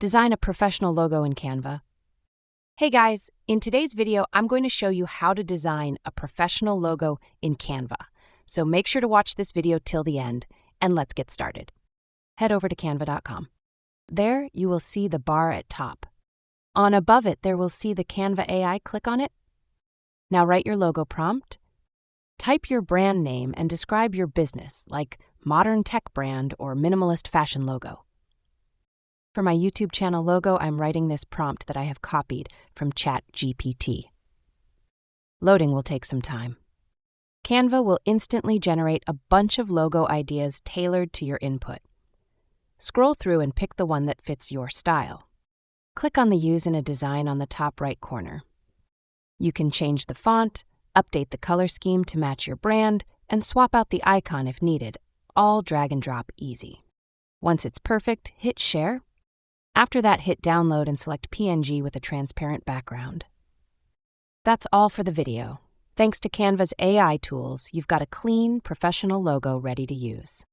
Design a professional logo in Canva. Hey guys, in today's video, I'm going to show you how to design a professional logo in Canva. So make sure to watch this video till the end, and let's get started. Head over to canva.com. There, you will see the bar at top. On above it, there will see the Canva AI. Click on it. Now write your logo prompt. Type your brand name and describe your business, like modern tech brand or minimalist fashion logo. For my YouTube channel logo, I'm writing this prompt that I have copied from ChatGPT. Loading will take some time. Canva will instantly generate a bunch of logo ideas tailored to your input. Scroll through and pick the one that fits your style. Click on the Use in a Design on the top right corner. You can change the font, update the color scheme to match your brand, and swap out the icon if needed, all drag and drop easy. Once it's perfect, hit Share. After that, hit Download and select PNG with a transparent background. That's all for the video. Thanks to Canva's AI tools, you've got a clean, professional logo ready to use.